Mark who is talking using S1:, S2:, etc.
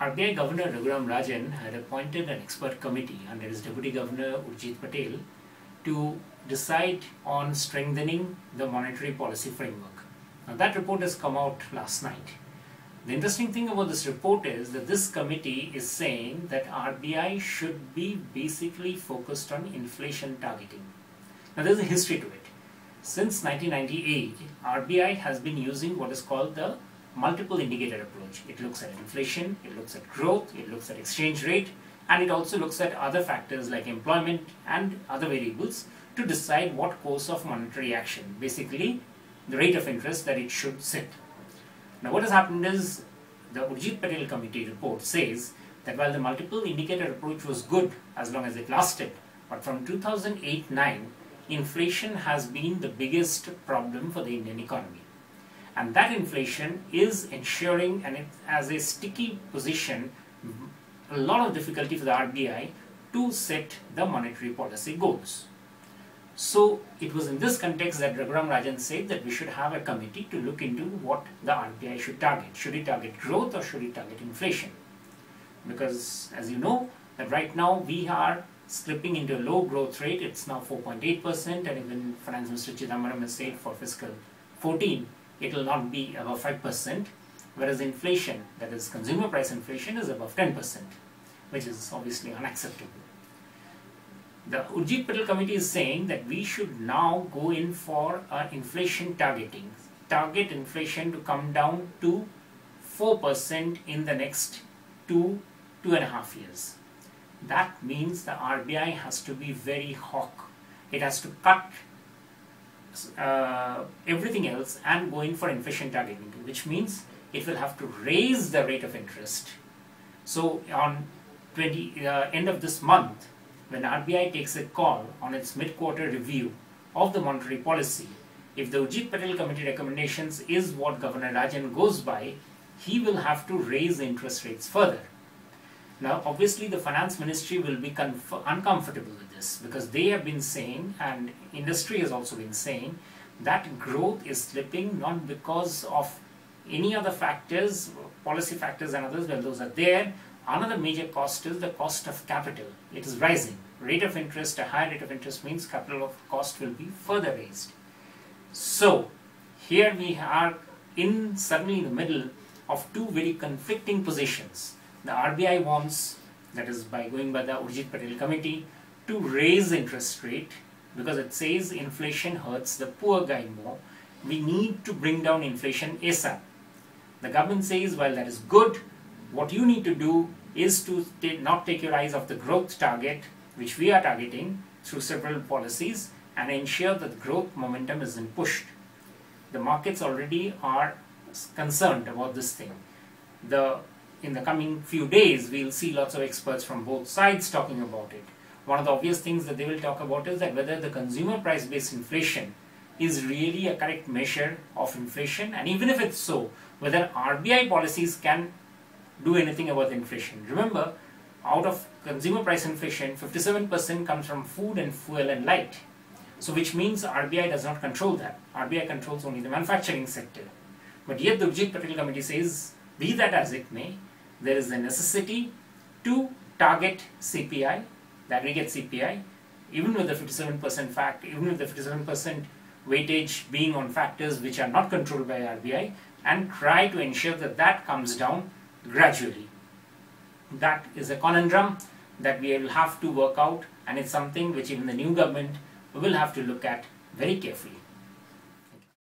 S1: RBI Governor Raghuram Rajan had appointed an expert committee under his Deputy Governor Urjit Patel to decide on strengthening the monetary policy framework. Now that report has come out last night. The interesting thing about this report is that this committee is saying that RBI should be basically focused on inflation targeting. Now there is a history to it. Since 1998, RBI has been using what is called the multiple indicator approach. It looks at inflation, it looks at growth, it looks at exchange rate, and it also looks at other factors like employment and other variables to decide what course of monetary action, basically the rate of interest that it should set. Now what has happened is the Urjit Patel committee report says that while the multiple indicator approach was good as long as it lasted, but from 2008-9, inflation has been the biggest problem for the Indian economy. And that inflation is ensuring, and it has a sticky position, a lot of difficulty for the RBI to set the monetary policy goals. So it was in this context that Raghuram Rajan said that we should have a committee to look into what the RBI should target. Should it target growth or should it target inflation? Because as you know, that right now we are slipping into a low growth rate. It's now 4.8%, and even Finance Minister Chidambaram has said for fiscal 14 it will not be above 5%, whereas inflation, that is consumer price inflation, is above 10%, which is obviously unacceptable. The Urjit Patel committee is saying that we should now go in for inflation targeting. Target inflation to come down to 4% in the next 2.5 years. That means the RBI has to be very hawk. It has to cut everything else and go in for inflation targeting, which means it will have to raise the rate of interest. So on end of this month, when RBI takes a call on its mid-quarter review of the monetary policy, if the Urjit Patel committee recommendations is what Governor Rajan goes by, he will have to raise interest rates further. Now obviously the finance ministry will be uncomfortable with this, because they have been saying, and industry has also been saying, that growth is slipping not because of any other factors, policy factors and others. Well, those are there. Another major cost is the cost of capital. It is rising. Rate of interest, a higher rate of interest means capital of cost will be further raised. So here we are suddenly in the middle of two very conflicting positions. The RBI wants, that is by going by the Urjit Patel committee, to raise interest rate because it says inflation hurts the poor guy more. We need to bring down inflation ASAP. The government says, well, that is good. What you need to do is to not take your eyes off the growth target, which we are targeting through several policies, and ensure that the growth momentum isn't pushed. The markets already are concerned about this thing. In the coming few days, we'll see lots of experts from both sides talking about it. One of the obvious things that they will talk about is that whether the consumer price-based inflation is really a correct measure of inflation, and even if it's so, whether RBI policies can do anything about inflation. Remember, out of consumer price inflation, 57% comes from food and fuel and light. So which means RBI does not control that. RBI controls only the manufacturing sector. But yet the Urjit Patel committee says, be that as it may, there is a necessity to target CPI, the aggregate CPI, even with the 57% even with the 57% weightage being on factors which are not controlled by RBI, and try to ensure that that comes down gradually. That is a conundrum that we will have to work out, and it's something which even the new government will have to look at very carefully.